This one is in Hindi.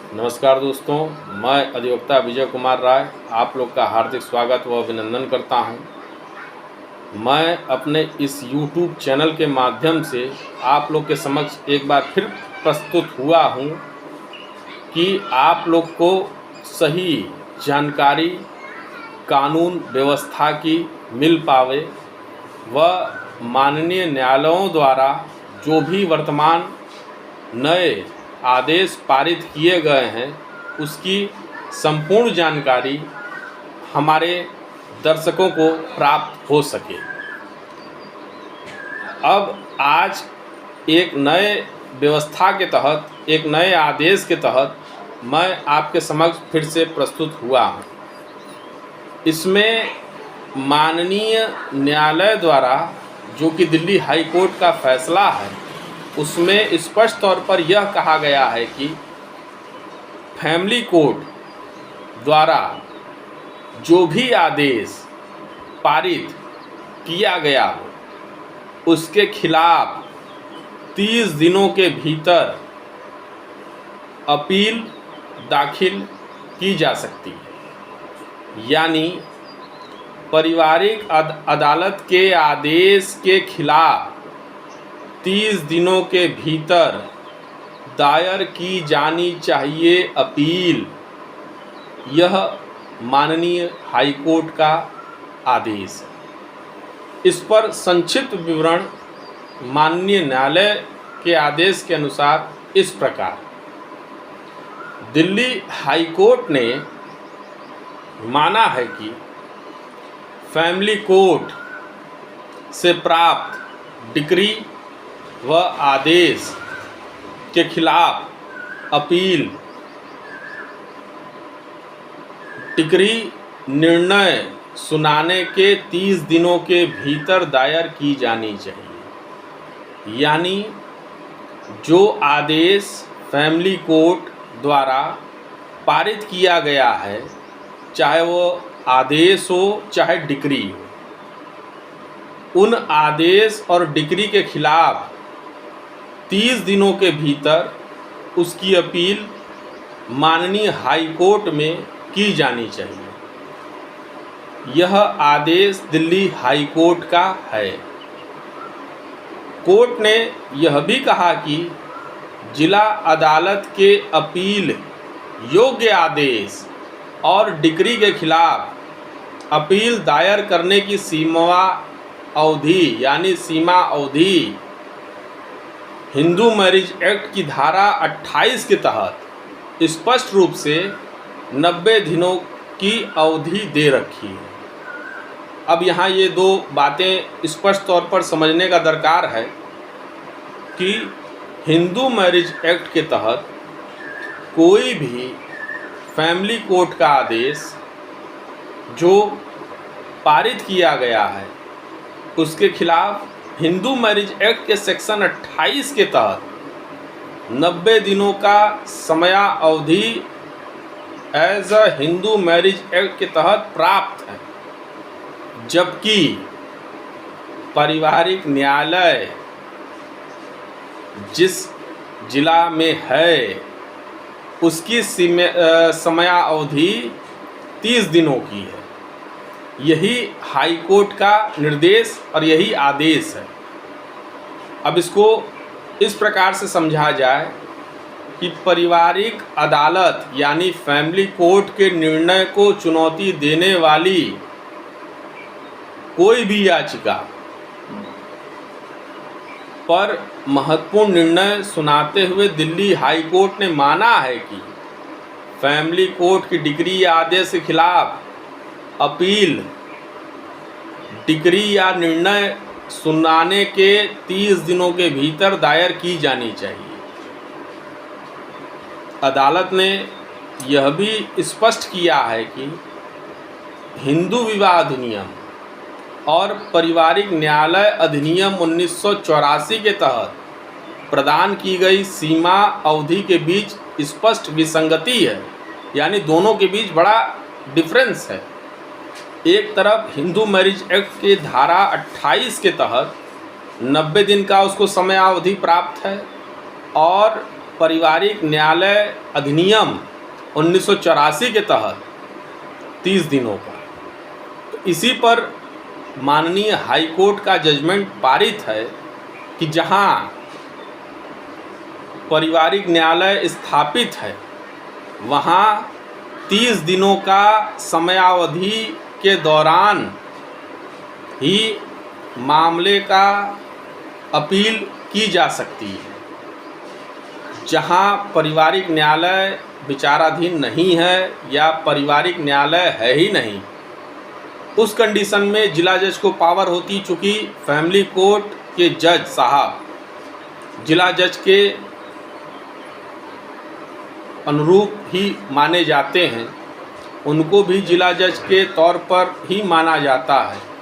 नमस्कार दोस्तों, मैं अधिवक्ता विजय कुमार राय आप लोग का हार्दिक स्वागत व अभिनंदन करता हूं। मैं अपने इस YouTube चैनल के माध्यम से आप लोग के समक्ष एक बार फिर प्रस्तुत हुआ हूं कि आप लोग को सही जानकारी कानून व्यवस्था की मिल पावे व माननीय न्यायालयों द्वारा जो भी वर्तमान नए आदेश पारित किए गए हैं उसकी संपूर्ण जानकारी हमारे दर्शकों को प्राप्त हो सके। अब आज एक नए व्यवस्था के तहत, एक नए आदेश के तहत मैं आपके समक्ष फिर से प्रस्तुत हुआ हूँ। इसमें माननीय न्यायालय द्वारा जो कि दिल्ली हाई कोर्ट का फैसला है, उसमें स्पष्ट तौर पर यह कहा गया है कि फैमिली कोर्ट द्वारा जो भी आदेश पारित किया गया हो उसके खिलाफ 30 दिनों के भीतर अपील दाखिल की जा सकती है। यानी पारिवारिक अदालत के आदेश के खिलाफ 30 दिनों के भीतर दायर की जानी चाहिए अपील। यह माननीय हाई कोर्ट का आदेश है। इस पर संक्षिप्त विवरण माननीय न्यायालय के आदेश के अनुसार इस प्रकार: दिल्ली हाई कोर्ट ने माना है कि फैमिली कोर्ट से प्राप्त डिक्री व आदेश के खिलाफ अपील डिक्री निर्णय सुनाने के 30 दिनों के भीतर दायर की जानी चाहिए। यानी जो आदेश फैमिली कोर्ट द्वारा पारित किया गया है, चाहे वो आदेश हो चाहे डिक्री हो, उन आदेश और डिक्री के खिलाफ 30 दिनों के भीतर उसकी अपील माननीय हाई कोर्ट में की जानी चाहिए। यह आदेश दिल्ली हाई कोर्ट का है। कोर्ट ने यह भी कहा कि जिला अदालत के अपील योग्य आदेश और डिक्री के खिलाफ अपील दायर करने की सीमा अवधि हिंदू मैरिज एक्ट की धारा 28 के तहत स्पष्ट रूप से 90 दिनों की अवधि दे रखी है। अब यहाँ ये दो बातें स्पष्ट तौर पर समझने का दरकार है कि हिंदू मैरिज एक्ट के तहत कोई भी फैमिली कोर्ट का आदेश जो पारित किया गया है उसके खिलाफ हिंदू मैरिज एक्ट के सेक्शन 28 के तहत 90 दिनों का समयावधि as a Hindu marriage act के तहत प्राप्त है। जबकि पारिवारिक न्यायालय जिस जिला में है उसकी समयावधि 30 दिनों की है। यही हाई कोर्ट का निर्देश और यही आदेश है। अब इसको इस प्रकार से समझा जाए कि पारिवारिक अदालत यानी फैमिली कोर्ट के निर्णय को चुनौती देने वाली कोई भी याचिका पर महत्वपूर्ण निर्णय सुनाते हुए दिल्ली हाई कोर्ट ने माना है कि फैमिली कोर्ट की डिक्री या आदेश के खिलाफ अपील डिक्री या निर्णय सुनाने के 30 दिनों के भीतर दायर की जानी चाहिए। अदालत ने यह भी स्पष्ट किया है कि हिंदू विवाह अधिनियम और पारिवारिक न्यायालय अधिनियम 1984 के तहत प्रदान की गई सीमा अवधि के बीच स्पष्ट विसंगति है। यानी दोनों के बीच बड़ा डिफरेंस है। एक तरफ हिंदू मैरिज एक्ट के धारा 28 के तहत 90 दिन का उसको समयावधि प्राप्त है और पारिवारिक न्यायालय अधिनियम 1984 के तहत 30 दिनों का। तो इसी पर माननीय हाई कोर्ट का जजमेंट पारित है कि जहां पारिवारिक न्यायालय स्थापित है वहां 30 दिनों का समयावधि के दौरान ही मामले का अपील की जा सकती है। जहां पारिवारिक न्यायालय विचाराधीन नहीं है या पारिवारिक न्यायालय है ही नहीं, उस कंडीशन में जिला जज को पावर होती, चूँकि फैमिली कोर्ट के जज साहब जिला जज के अनुरूप ही माने जाते हैं, उनको भी जिला जज के तौर पर ही माना जाता है।